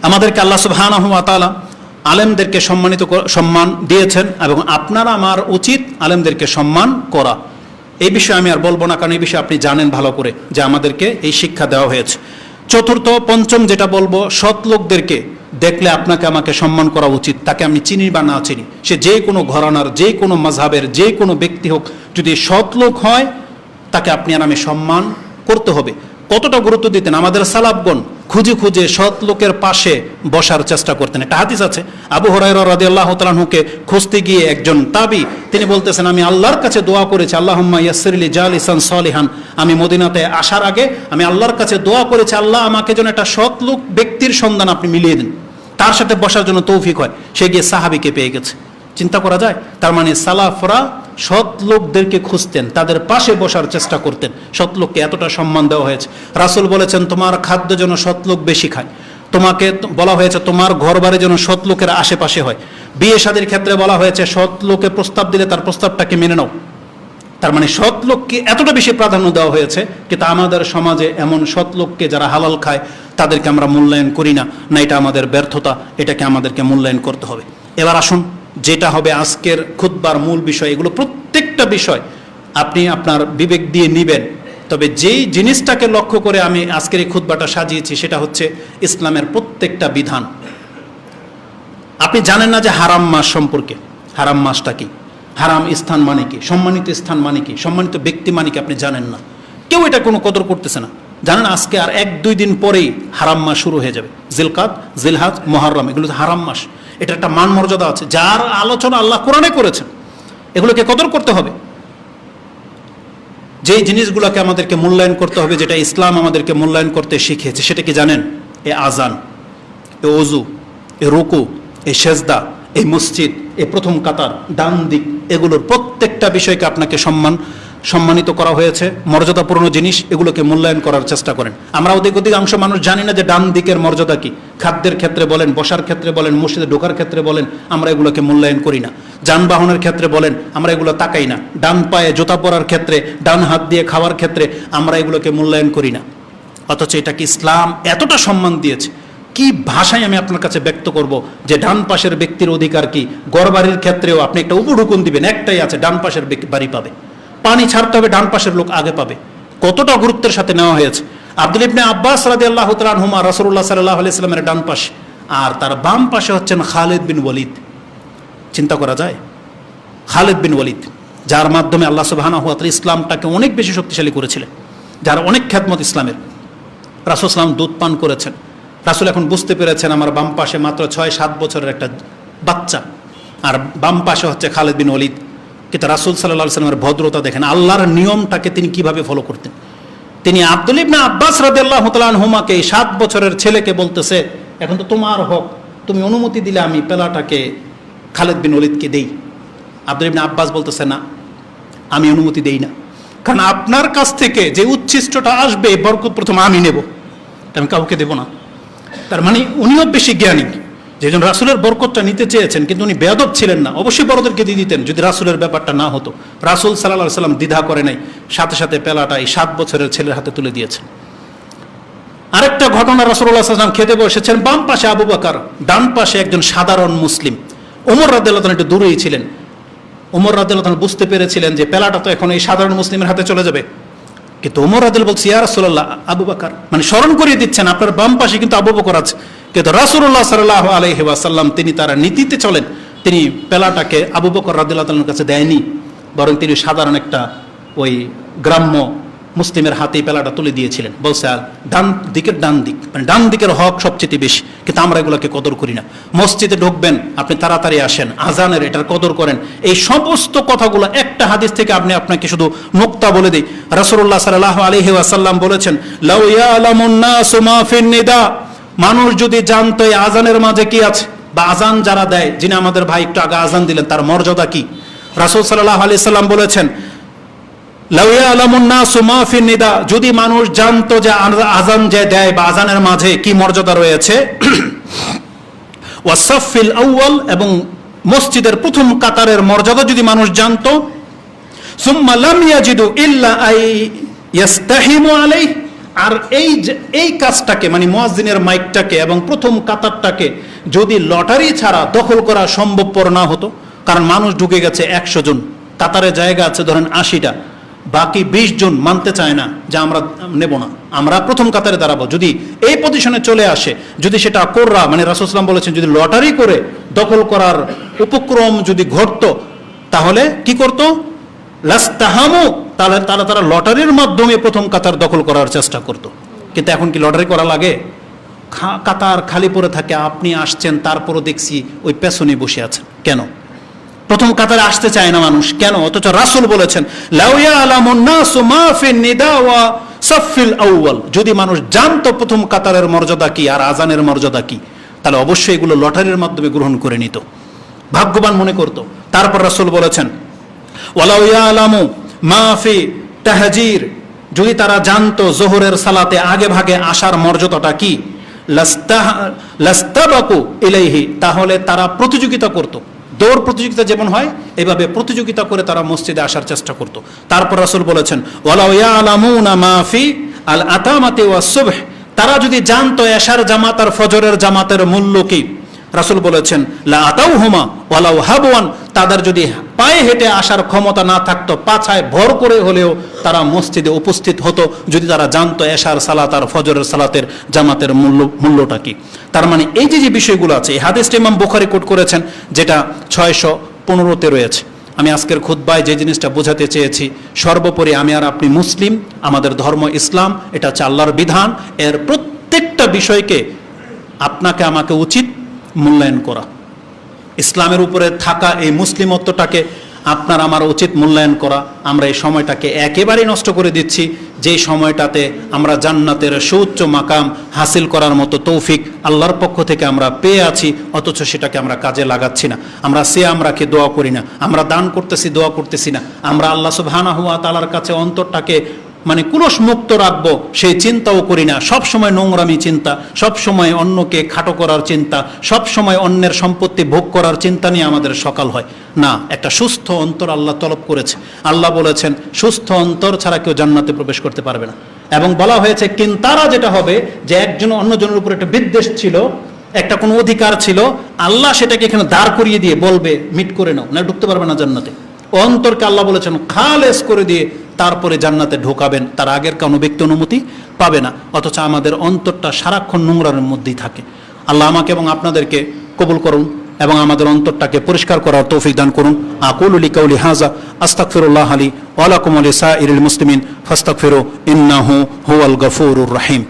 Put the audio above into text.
আমাদেরকে আল্লাহ সুবহানাহু ওয়া তাআলা আলেমদেরকে সম্মান দিয়েছেন এবং আপনারা আমার উচিত আলেমদেরকে সম্মান করা। এই বিষয়ে আমি আর বলবো না, কারণ এই বিষয়ে আপনি জানেন ভালো করে যে আমাদেরকে এই শিক্ষা দেওয়া হয়েছে। চতুর্থ পঞ্চম যেটা বলবো, সৎ লোকদেরকে দেখলে আপনাকে আমাকে সম্মান করা উচিত, তাকে আমি চিনি বা না চিনি, সে যে কোনো ঘরানার, যে কোনো মাযহাবের, যে কোনো ব্যক্তি হোক, যদি সৎ লোক হয় তাকে আপনি আর আমি সম্মান করতে হবে। কতটা গুরুত্ব দিতেন আমাদের সালাফগণ, খুঁজে খুঁজে সৎ লোকের পাশে বসার চেষ্টা করতেন। একটা হাদিস আছে, আবু হুরায়রা রাদিয়াল্লাহু তাআলা আনহুকে খুঁজতে গিয়ে একজন তাবী তিনি বলতেছেন, আমি আল্লাহর কাছে দোয়া করেছি, আল্লাহুম্মা ইয়াসসিরলি জালিসান সালিহান, আমি মদিনাতে আসার আগে আমি আল্লাহর কাছে দোয়া করেছি, আল্লাহ আমাকে যেন একটা সৎ লোক ব্যক্তির সন্ধান আপনি মিলিয়ে দিন, তার সাথে বসার জন্য তৌফিক হয়। সে গিয়ে সাহাবীকে পেয়ে গেছে। চিন্তা করা যায়, তার মানে সালাফরা সৎ লোকদেরকে খুঁজতেন, তাদের পাশে বসার চেষ্টা করতেন। সৎ লোককে এতটা সম্মান দেওয়া হয়েছে। রাসূল বলেছেন, তোমার খাদ্য যেন সৎ লোক বেশি খায়। তোমাকে বলা হয়েছে তোমার ঘর বাড়ি যেন সৎ লোকের আশেপাশে হয়। বিয়ে শাদীর ক্ষেত্রে বলা হয়েছে সৎ লোকে প্রস্তাব দিলে তার প্রস্তাবটাকে মেনে নাও। তার মানে সৎ লোককে এতটা বেশি প্রাধান্য দেওয়া হয়েছে, কিন্তু আমাদের সমাজে এমন সৎ লোককে যারা হালাল খায় তাদেরকে আমরা মূল্যায়ন করি না। এটা আমাদের ব্যর্থতা, এটাকে আমাদেরকে মূল্যায়ন করতে হবে। এবার আসুন, যেটা হবে আজকের খুতবার মূল বিষয়, এগুলো প্রত্যেকটা বিষয় আপনি আপনার বিবেক দিয়ে নিবেন। তবে যেই জিনিসটাকে লক্ষ্য করে আমি আজকের এই খুতবাটা সাজিয়েছি সেটা হচ্ছে ইসলামের প্রত্যেকটা বিধান। আপনি জানেন না যে হারাম মাস সম্পর্কে, হারাম মাসটা কি, হারাম স্থান মানে কি, সম্মানিত স্থান মানে কি, সম্মানিত ব্যক্তি মানে কি, আপনি জানেন না। কেউ এটা কোনো কদর করতেছে না। জানেন আজকে আর 1-2 দিন পরেই হারাম মাস শুরু হয়ে যাবে। জিলকাদ, জিলহাজ, মুহররম, এগুলো তো হারাম মাস। এটা একটা মান মর্যাদা আছে যার আলোচনা আল্লাহ কোরআনে করেছেন, এগুলোকে কদর করতে হবে। যেই জিনিসগুলোকে আমাদেরকে মূল্যায়ন করতে হবে, যেটা ইসলাম আমাদেরকে মূল্যায়ন করতে শিখিয়েছে, সেটা কি জানেন? এ আজান, এ ওযু, এ রুকু, এ সেজদা, এই মসজিদ, এই প্রথম কাতার, ডান দিক, এগুলোর প্রত্যেকটা বিষয়কে আপনাকে সম্মানিত করা হয়েছে, মর্যাদাপূর্ণ জিনিস, এগুলোকে মূল্যায়ন করার চেষ্টা করেন। আমরা অধিকাংশ মানুষ জানি না যে ডান দিকের মর্যাদা কি। খাদ্যের ক্ষেত্রে বলেন, বসার ক্ষেত্রে বলেন, মসজিদে ঢোকার ক্ষেত্রে বলেন, আমরা এগুলোকে মূল্যায়ন করি না। যানবাহনের ক্ষেত্রে বলেন, আমরা এগুলো তাকাই না। ডান পায়ে জুতা পরার ক্ষেত্রে, ডান হাত দিয়ে খাওয়ার ক্ষেত্রে আমরা এগুলোকে মূল্যায়ন করি না। অথচ এটাকে ইসলাম এতটা সম্মান দিয়েছে। কি ভাষায় আমি আপনার কাছে ব্যক্ত করব যে ডান পাশের ব্যক্তির অধিকার কি? ঘরবাড়ির ক্ষেত্রেও আপনি একটা উপঢুকুন দিবেন, একটাই আছে, ডান পাশের বাড়ি পাবে। পানি ছাড়তে হবে, ডান পাশের লোক আগে পাবে। কতটা গুরুত্বের সাথে নেওয়া হয়েছে। আব্দুল্লাহ ইবনে আব্বাস রাদিয়াল্লাহু তাআলা আনহুমা রাসূলুল্লাহ সাল্লাল্লাহু আলাইহি ওয়াসাল্লামের ডান পাশে, আর তার বাম পাশে হচ্ছেন খালিদ বিন ওয়ালিদ। চিন্তা করা যায়, খালিদ বিন ওয়ালিদ, যার মাধ্যমে আল্লাহ সুবহানাহু ওয়া তাআলা ইসলামটাকে অনেক বেশি শক্তিশালী করেছিলেন, যার অনেক খ্যাতমত ইসলামের। রাসূল সাল্লাল্লাহু আলাইহি ওয়াসাল্লাম দুধ পান করেছেন। রাসূল এখন বুঝতে পেরেছেন আমার বাম পাশে মাত্র 6-7 বছরের একটা বাচ্চা, আর বাম পাশে হচ্ছে খালিদ বিন ওয়ালিদ। কিন্তু রাসূল সাল্লাল্লাহু আলাইহি ওয়াসাল্লামের ভদ্রতা দেখেন, আল্লাহর নিয়মটাকে তিনি কিভাবে ফলো করতেন। তিনি আব্দুল্লাহ ইবনে আব্বাস রাদিয়াল্লাহু তাআলা আনহুমাকে, এই 7 বছরের ছেলেকে বলতেছে, এখন তো তোমার হক, তুমি অনুমতি দিলে আমি পেলাটাকে খালিদ বিন ওয়ালিদকে দেই। আব্দুল্লাহ ইবনে আব্বাস বলতেছে, না, আমি অনুমতি দেই না, কারণ আপনার কাছ থেকে যে উচ্ছিষ্টটা আসবে বরকত প্রথম আমি নেব, আমি কাউকে দেব না। তার মানে উনিও বেশি জ্ঞানী, যেজন রাসূলের বরকতটা নিতে চেয়েছেন, কিন্তু উনি বেয়াদব ছিলেন না, অবশ্যই বড়দেরকে দিয়ে দিতেন যদি রাসূলের ব্যাপারটা না হতো। রাসূল সাল্লাল্লাহু আলাইহি ওয়াসাল্লাম দ্বিধা করে নাই, সাথে সাথে পেলাটা এই 7 বছরের ছেলের হাতে তুলে দিয়েছেন। আরেকটা ঘটনা, রাসূলুল্লাহ সাল্লাল্লাহু আলাইহি ওয়াসাল্লাম খেতে বসেছেন, বাম পাশে আবু বকর, ডান পাশে একজন সাধারণ মুসলিম। ওমর রাদিয়াল্লাহু তাআলা একটু দূরেই ছিলেন। ওমর রাদিয়াল্লাহু তাআলা বুঝতে পেরেছিলেন যে পেলাটা তো এখন এই সাধারণ মুসলিমের হাতে চলে যাবে, কিন্তু ওমর রাদিয়াল্লাহু বলছে, ইয়া রাসূলুল্লাহ, আবু বকর, মানে স্মরণ করিয়ে দিচ্ছেন আপনার বাম পাশে কিন্তু আবু বকর আছে। কিন্তু রাসূলুল্লাহ সাল্লাল্লাহু আলাইহি ওয়াসাল্লাম তিনি তার নীতিতে চলেন, তিনি পেলাটাকে আবু বকর রাদিয়াল্লাহু তাআলার কাছে দেয়নি, বরং তিনি সাধারণ একটা ওই গ্রাম্য মুসলিমের হাতেই পেলাটা তুলে দিয়েছিলেন। বলছে ডান দিকের ডান দিক, মানে ডান দিকের হক সবচেয়ে বেশি, কিন্তু আমরা এগুলোকে কদর করি না। মসজিদে ঢুকবেন, আপনি তাড়াতাড়ি আসেন, আজানের এটার কদর করেন। এই সমস্ত কথাগুলো একটা হাদিস থেকে আপনাকে শুধু নুকতা বলে দিই। রাসূলুল্লাহ সাল্লাল্লাহু আলাইহি ওয়াসাল্লাম বলেছেন, লাউ ইয়ালামুন নাসু মা ফিন নিদা, মানুষ যদি জানতো এই আজানের মাঝে কি আছে, বা আজান যারা দেয়, যিনি আমাদের ভাই একটু আগে আজান দিলেন, তার মর্যাদা কি। রাসূল সাল্লাল্লাহু আলাইহি ওয়াসাল্লাম বলেছেন, লাউ ইয়ালামুন নাসু মা ফিন নিদা, যদি মানুষ জানতো যে আজান যে দেয় বা আজানের মাঝে কি মর্যাদা রয়েছে, ওয়াসাফিল আউয়াল, এবং মসজিদের প্রথম কাতারের মর্যাদা যদি মানুষ জানতো, সুম্মা লাম ইয়াজিদু ইল্লা আই ইয়াস্তাহিমু আলাইহি, আর এই কাজটাকে মানে মুয়াজ্জিনের মাইকটাকে এবং প্রথম কাতারটাকে যদি লটারি ছাড়া দখল করা সম্ভবপর না হতো, কারণ মানুষ ঢুকে গেছে 100 জন, কাতারে জায়গা আছে ধরেন 80টা, বাকি 20 জন মানতে চায় না যে আমরা নেব না, আমরা প্রথম কাতারে দাঁড়াবো, যদি এই পজিশনে চলে আসে, যদি সেটা কোররা মানে রাসূল সাল্লাল্লাহু আলাইহি ওয়াসাল্লাম বলেছেন যদি লটারি করে দখল করার উপক্রম যদি ঘটতো, তাহলে কি করতো? লাস্তাহামু, তাহলে তারা লটারির মাধ্যমে প্রথম কাতার দখল করার চেষ্টা করত। কিন্তু এখন কি লটারি করা লাগে? কাতার খালি পড়ে থাকে, আপনি আসছেন তারপরও দেখছি ওই পেছনে বসে আছেন। কেন? প্রথম কাতারে আসতে চায় না মানুষ, কেন? অথচ রাসূল বলেছেন লাউ ইয়ালামুন নাসু মা ফিন নিদা ওয়া সাফিল আউয়াল, যদি মানুষ জানতো প্রথম কাতারের মর্যাদা কি আর আজানের মর্যাদা কি, তাহলে অবশ্যই এগুলো লটারির মাধ্যমে গ্রহণ করে নিত, ভাগ্যবান মনে করত। তারপর রাসূল বলেছেন ওয়ালাউ ইয়ালামু মা ফি তাহজির, যদি তারা জানতো যোহরের সালাতে আগে ভাগে আসার মর্যাদাটা কি, লাস্তাবাকু ইলাইহি, তাহলে তারা প্রতিযোগিতা করত, দৌড় প্রতিযোগিতা যেমন হয় এভাবে প্রতিযোগিতা করে তারা মসজিদে আসার চেষ্টা করত। তারপর রাসূল বলেছেন ওয়ালাউ ইয়ালামুনা মা ফি আল আতামাতি ওয়াস সুবহ, তারা যদি জানতো এশার জামাত আর ফজরের জামাতের মূল্য কি, রাসূল বলেছেন লা আতাউহুমা ওয়ালাউ হাবওয়ান, তাদের যদি পায়ে হেঁটে আসার ক্ষমতা না থাকতো, পাছায় ভর করে হলেও তারা মসজিদে উপস্থিত হতো, যদি তারা জানতো এশার সালাত আর ফজরের সালাতের জামাতের মূল্যটা কি। তার মানে এই যে বিষয়গুলো আছে, এই হাদিসটা ইমাম বুখারী কোট করেছেন, যেটা 615-তে রয়েছে। আমি আজকের খুতবায় যে জিনিসটা বোঝাতে চেয়েছি, সর্বোপরি আমি আর আপনি মুসলিম, আমাদের ধর্ম ইসলাম, এটা হচ্ছে আল্লাহর বিধান, এর প্রত্যেকটা বিষয়কে আপনাকে আমাকে উচিত মূল্যায়ন করা। ইসলামের উপরে থাকা এই মুসলিমত্বটাকে আপনার আমার উচিত মূল্যায়ন করা। আমরা এই সময়টাকে একেবারেই নষ্ট করে দিচ্ছি, যেই সময়টাতে আমরা জান্নাতের সুউচ্চ মাকাম হাসিল করার মতো তৌফিক আল্লাহর পক্ষ থেকে আমরা পেয়ে আছি, অথচ সেটাকে আমরা কাজে লাগাচ্ছি না। আমরা সিয়াম রাখি, দোয়া করি না, আমরা দান করতেছি, দোয়া করতেছি না, আমরা আল্লাহ সুবহানাহু ওয়া তাআলার কাছে অন্তরটাকে মানে কুলস মুক্ত রাখবো সেই চিন্তাও করি না। সব সময় নোংরামি চিন্তা, সব সময় অন্যকে খাটো করার চিন্তা, সব সময় অন্যের সম্পত্তি ভোগ করার চিন্তা নিয়ে আমাদের সকাল হয় না। একটা সুস্থ অন্তর আল্লাহ তলব করেছে। আল্লাহ বলেছেন সুস্থ অন্তর ছাড়া কেউ জান্নাতে প্রবেশ করতে পারবে না। এবং বলা হয়েছে কিন্তারা, যেটা হবে যে একজন অন্যজনের উপর একটা বিদ্বেষ ছিল, একটা কোনো অধিকার ছিল, আল্লাহ সেটাকে এখানে দাঁড় করিয়ে দিয়ে বলবে মিট করে নাও, না ঢুকতে পারবে না জান্নাতে। অন্তরকে আল্লাহ বলেছেন খালেস করে দিয়ে তারপরে জান্নাতে ঢোকাবেন, তার আগের কোনো ব্যক্তি অনুমতি পাবে না। অথচ আমাদের অন্তরটা সারাক্ষণ নোংরার মধ্যেই থাকে। আল্লাহ আমাকে এবং আপনাদেরকে কবুল করুন এবং আমাদের অন্তরটাকে পরিষ্কার করার তৌফিক দান করুন। আকুলু লিকাউলি হাযা আস্তাগফিরুল্লাহ লি ওয়া লাকুম ওয়া লিসাইরিল মুসলিমিন ফাস্তাগফিরু ইন্নাহু হুয়াল গফুরুর রহিম।